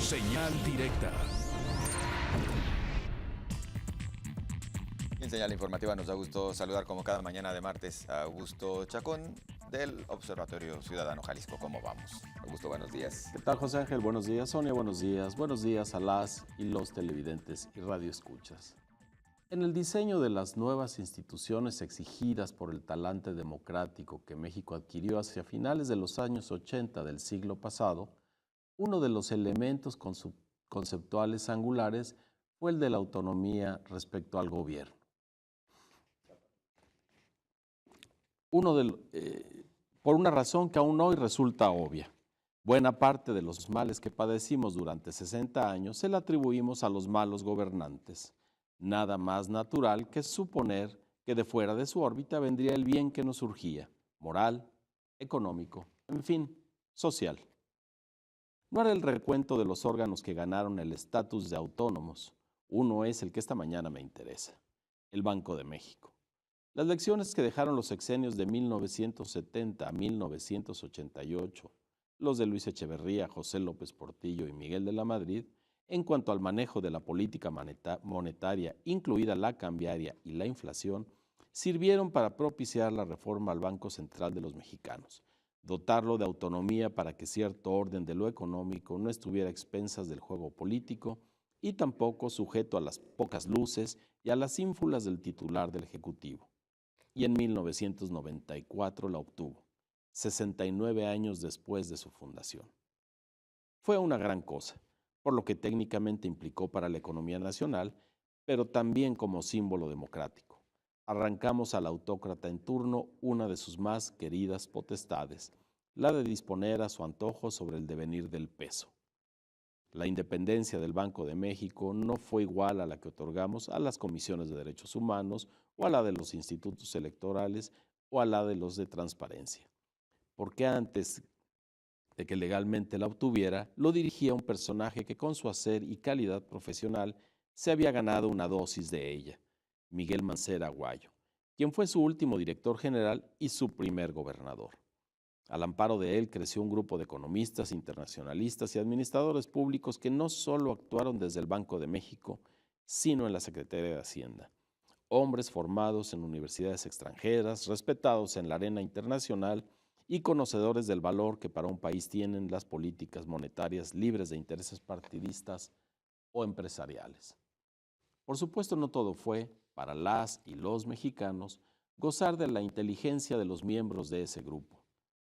Señal directa. En Señal Informativa nos da gusto saludar como cada mañana de martes a Augusto Chacón del Observatorio Ciudadano Jalisco. ¿Cómo vamos? Augusto, buenos días. ¿Qué tal, José Ángel? Buenos días, Sonia, buenos días. Buenos días a las y los televidentes y radioescuchas. En el diseño de las nuevas instituciones exigidas por el talante democrático que México adquirió hacia finales de los años 80 del siglo pasado, uno de los elementos conceptuales angulares fue el de la autonomía respecto al gobierno. Por una razón que aún hoy resulta obvia. Buena parte de los males que padecimos durante 60 años se la atribuimos a los malos gobernantes. Nada más natural que suponer que de fuera de su órbita vendría el bien que nos surgía, moral, económico, en fin, social. No haré el recuento de los órganos que ganaron el estatus de autónomos. Uno es el que esta mañana me interesa, el Banco de México. Las lecciones que dejaron los sexenios de 1970 a 1988, los de Luis Echeverría, José López Portillo y Miguel de la Madrid, en cuanto al manejo de la política monetaria, incluida la cambiaria y la inflación, sirvieron para propiciar la reforma al Banco Central de los mexicanos, dotarlo de autonomía para que cierto orden de lo económico no estuviera a expensas del juego político y tampoco sujeto a las pocas luces y a las ínfulas del titular del Ejecutivo. Y en 1994 la obtuvo, 69 años después de su fundación. Fue una gran cosa, por lo que técnicamente implicó para la economía nacional, pero también como símbolo democrático. Arrancamos al autócrata en turno una de sus más queridas potestades, la de disponer a su antojo sobre el devenir del peso. La independencia del Banco de México no fue igual a la que otorgamos a las comisiones de derechos humanos o a la de los institutos electorales o a la de los de transparencia. Porque antes de que legalmente la obtuviera, lo dirigía un personaje que con su hacer y calidad profesional se había ganado una dosis de ella, Miguel Mancera Aguayo, quien fue su último director general y su primer gobernador. Al amparo de él creció un grupo de economistas, internacionalistas y administradores públicos que no solo actuaron desde el Banco de México, sino en la Secretaría de Hacienda. Hombres formados en universidades extranjeras, respetados en la arena internacional y conocedores del valor que para un país tienen las políticas monetarias libres de intereses partidistas o empresariales. Por supuesto, no todo fue, para las y los mexicanos, gozar de la inteligencia de los miembros de ese grupo.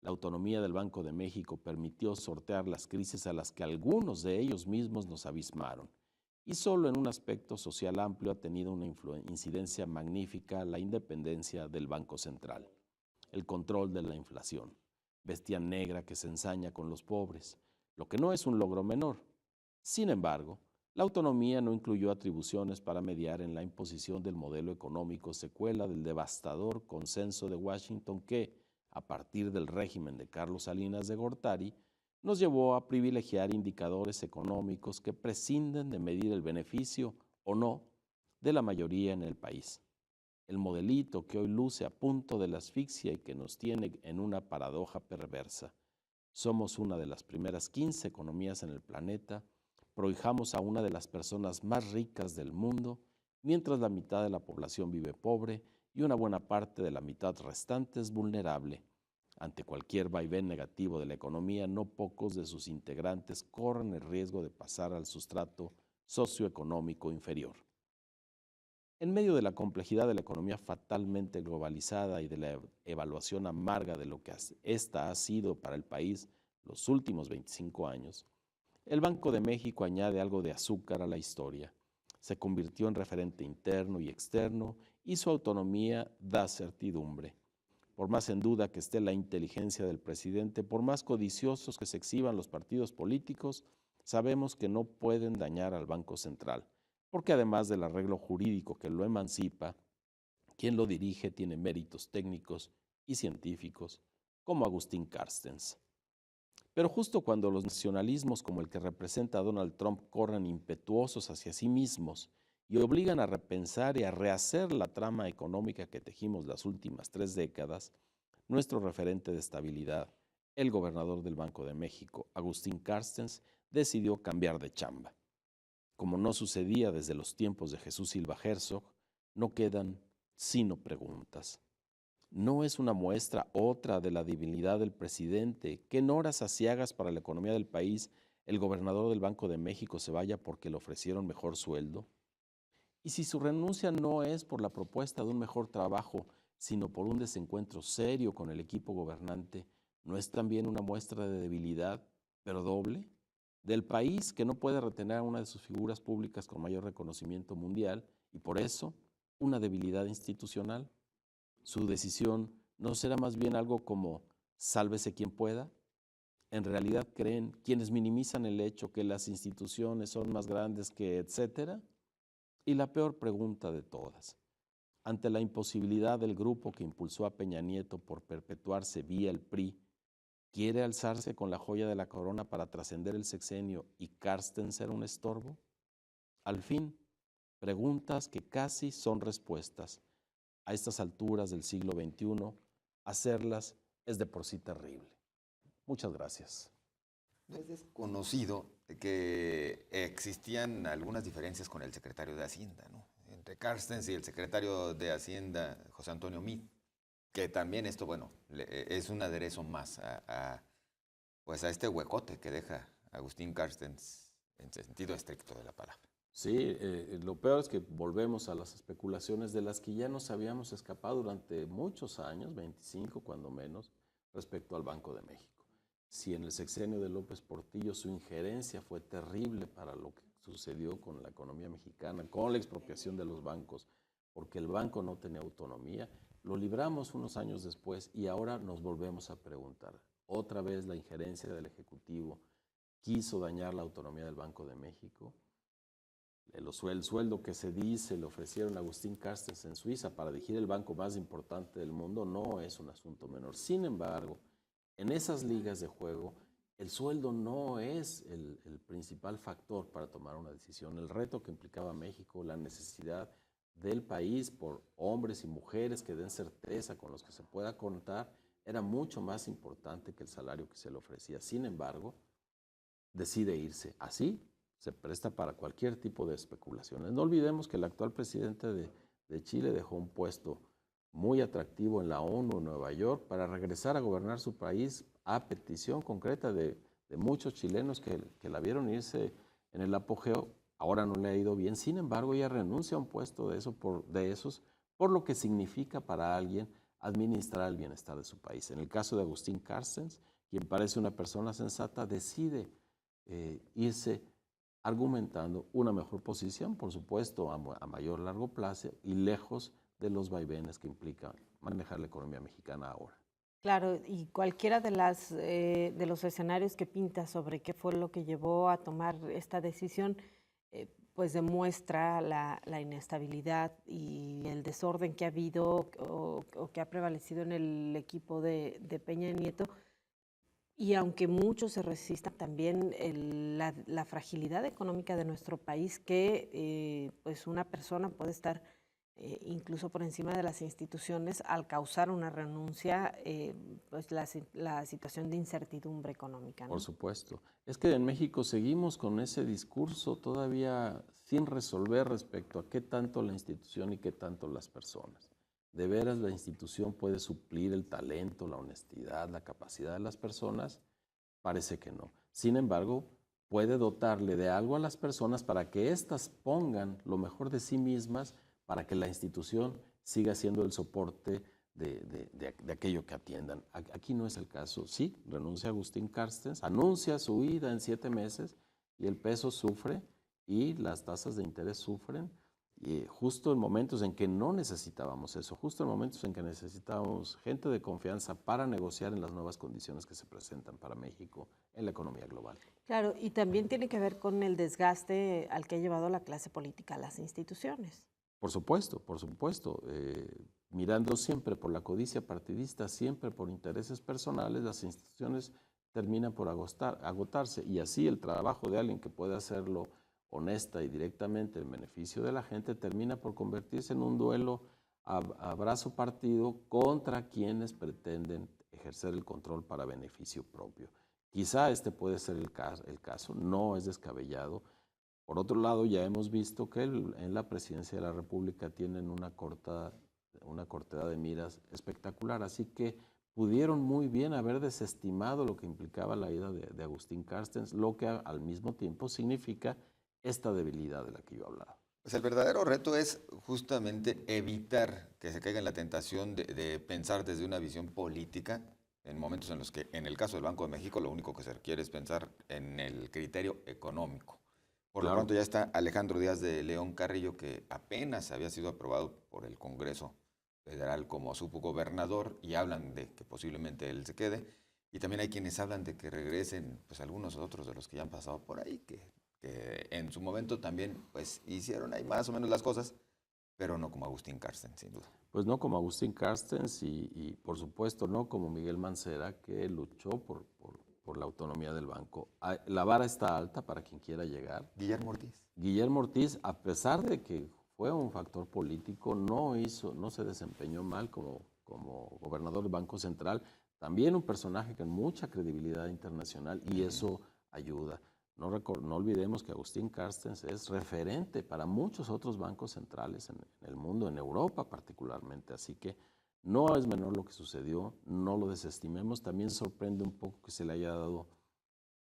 La autonomía del Banco de México permitió sortear las crisis a las que algunos de ellos mismos nos abismaron. Y solo en un aspecto social amplio ha tenido una incidencia magnífica la independencia del Banco Central. El control de la inflación, bestia negra que se ensaña con los pobres, lo que no es un logro menor. Sin embargo, la autonomía no incluyó atribuciones para mediar en la imposición del modelo económico secuela del devastador consenso de Washington que, a partir del régimen de Carlos Salinas de Gortari, nos llevó a privilegiar indicadores económicos que prescinden de medir el beneficio o no de la mayoría en el país. El modelito que hoy luce a punto de la asfixia y que nos tiene en una paradoja perversa. Somos una de las primeras 15 economías en el planeta, prohijamos a una de las personas más ricas del mundo, mientras la mitad de la población vive pobre y una buena parte de la mitad restante es vulnerable. Ante cualquier vaivén negativo de la economía, no pocos de sus integrantes corren el riesgo de pasar al sustrato socioeconómico inferior. En medio de la complejidad de la economía fatalmente globalizada y de la evaluación amarga de lo que esta ha sido para el país los últimos 25 años, el Banco de México añade algo de azúcar a la historia. Se convirtió en referente interno y externo y su autonomía da certidumbre. Por más en duda que esté la inteligencia del presidente, por más codiciosos que se exhiban los partidos políticos, sabemos que no pueden dañar al Banco Central, porque además del arreglo jurídico que lo emancipa, quien lo dirige tiene méritos técnicos y científicos, como Agustín Carstens. Pero justo cuando los nacionalismos como el que representa a Donald Trump corren impetuosos hacia sí mismos y obligan a repensar y a rehacer la trama económica que tejimos las últimas 3 décadas, nuestro referente de estabilidad, el gobernador del Banco de México, Agustín Carstens, decidió cambiar de chamba. Como no sucedía desde los tiempos de Jesús Silva Herzog, no quedan sino preguntas. ¿No es una muestra otra de la debilidad del presidente que en horas aciagas para la economía del país el gobernador del Banco de México se vaya porque le ofrecieron mejor sueldo? Y si su renuncia no es por la propuesta de un mejor trabajo, sino por un desencuentro serio con el equipo gobernante, ¿no es también una muestra de debilidad, pero doble? Del país que no puede retener a una de sus figuras públicas con mayor reconocimiento mundial y por eso una debilidad institucional. ¿Su decisión no será más bien algo como sálvese quien pueda? ¿En realidad creen quienes minimizan el hecho que las instituciones son más grandes que etcétera? Y la peor pregunta de todas, ante la imposibilidad del grupo que impulsó a Peña Nieto por perpetuarse vía el PRI, ¿quiere alzarse con la joya de la corona para trascender el sexenio y Carsten ser un estorbo? Al fin, preguntas que casi son respuestas. A estas alturas del siglo XXI, hacerlas es de por sí terrible. Muchas gracias. No es desconocido que existían algunas diferencias con el secretario de Hacienda, ¿no? Entre Carstens y el secretario de Hacienda, José Antonio Meade, que también esto, bueno, es un aderezo más pues a este huecote que deja Agustín Carstens en sentido estricto de la palabra. Sí, lo peor es que volvemos a las especulaciones de las que ya nos habíamos escapado durante muchos años, 25 cuando menos, respecto al Banco de México. Si en el sexenio de López Portillo su injerencia fue terrible para lo que sucedió con la economía mexicana, con la expropiación de los bancos, porque el banco no tenía autonomía, lo libramos unos años después y ahora nos volvemos a preguntar. Otra vez la injerencia del Ejecutivo quiso dañar la autonomía del Banco de México. El sueldo que se dice le ofrecieron a Agustín Carstens en Suiza para dirigir el banco más importante del mundo no es un asunto menor. Sin embargo, en esas ligas de juego, el sueldo no es el principal factor para tomar una decisión. El reto que implicaba México, la necesidad del país por hombres y mujeres que den certeza con los que se pueda contar, era mucho más importante que el salario que se le ofrecía. Sin embargo, decide irse. Así se presta para cualquier tipo de especulaciones. No olvidemos que el actual presidente de Chile dejó un puesto muy atractivo en la ONU en Nueva York para regresar a gobernar su país a petición concreta de muchos chilenos que la vieron irse en el apogeo. Ahora no le ha ido bien, sin embargo ella renuncia a un puesto de esos por lo que significa para alguien administrar el bienestar de su país. En el caso de Agustín Carstens, quien parece una persona sensata, decide irse argumentando una mejor posición, por supuesto, a mayor largo plazo y lejos de los vaivenes que implica manejar la economía mexicana ahora. Claro, y cualquiera de los escenarios que pinta sobre qué fue lo que llevó a tomar esta decisión, pues demuestra la inestabilidad y el desorden que ha habido o que ha prevalecido en el equipo de Peña Nieto. Y aunque muchos se resistan, también la fragilidad económica de nuestro país, que pues una persona puede estar incluso por encima de las instituciones al causar una renuncia, pues la situación de incertidumbre económica, ¿no? Por supuesto. Es que en México seguimos con ese discurso todavía sin resolver respecto a qué tanto la institución y qué tanto las personas. ¿De veras la institución puede suplir el talento, la honestidad, la capacidad de las personas? Parece que no. Sin embargo, puede dotarle de algo a las personas para que éstas pongan lo mejor de sí mismas para que la institución siga siendo el soporte de aquello que atiendan. Aquí no es el caso. Sí, renuncia Agustín Carstens, anuncia su huida en 7 meses y el peso sufre y las tasas de interés sufren. Y justo en momentos en que no necesitábamos eso, justo en momentos en que necesitábamos gente de confianza para negociar en las nuevas condiciones que se presentan para México en la economía global. Claro, y también tiene que ver con el desgaste al que ha llevado la clase política a las instituciones. Por supuesto, por supuesto. Mirando siempre por la codicia partidista, siempre por intereses personales, las instituciones terminan por agotarse y así el trabajo de alguien que puede hacerlo honesta y directamente en beneficio de la gente termina por convertirse en un duelo a brazo partido contra quienes pretenden ejercer el control para beneficio propio. Quizá este puede ser el caso, no es descabellado. Por otro lado, ya hemos visto que en la presidencia de la República tienen una cortedad de miras espectacular, así que pudieron muy bien haber desestimado lo que implicaba la ida de Agustín Carstens, lo que al mismo tiempo significa esta debilidad de la que yo hablaba. Pues el verdadero reto es justamente evitar que se caiga en la tentación de pensar desde una visión política en momentos en los que, en el caso del Banco de México, lo único que se requiere es pensar en el criterio económico. Por lo pronto ya está Alejandro Díaz de León Carrillo, que apenas había sido aprobado por el Congreso Federal como subgobernador, y hablan de que posiblemente él se quede. Y también hay quienes hablan de que regresen pues algunos otros de los que ya han pasado por ahí, que en su momento también pues hicieron ahí más o menos las cosas, pero no como Agustín Carstens, sin duda. Pues no como Agustín Carstens y por supuesto no como Miguel Mancera, que luchó por la autonomía del banco. La vara está alta para quien quiera llegar. Guillermo Ortiz. Guillermo Ortiz, a pesar de que fue un factor político, no se desempeñó mal como gobernador del Banco Central, también un personaje con mucha credibilidad internacional, y eso ayuda. No olvidemos que Agustín Carstens es referente para muchos otros bancos centrales en el mundo, en Europa particularmente, así que no es menor lo que sucedió, no lo desestimemos. También sorprende un poco que se le haya dado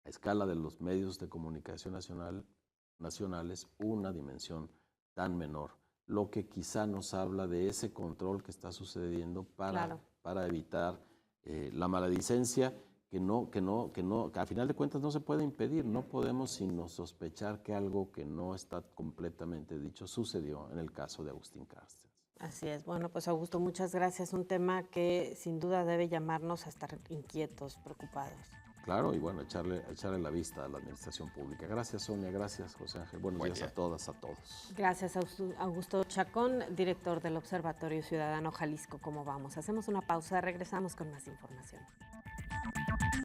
a escala de los medios de comunicación nacionales una dimensión tan menor, lo que quizá nos habla de ese control que está sucediendo para evitar la maledicencia, que a final de cuentas no se puede impedir. No podemos sino sospechar que algo que no está completamente dicho sucedió en el caso de Agustín Carstens. Así es. Bueno, pues Augusto, muchas gracias. Un tema que sin duda debe llamarnos a estar inquietos, preocupados. Claro, y bueno, echarle la vista a la administración pública. Gracias, Sonia. Gracias, José Ángel. Buenos días a todas, a todos. Gracias, Augusto Chacón, director del Observatorio Ciudadano Jalisco. ¿Cómo vamos? Hacemos una pausa, regresamos con más información.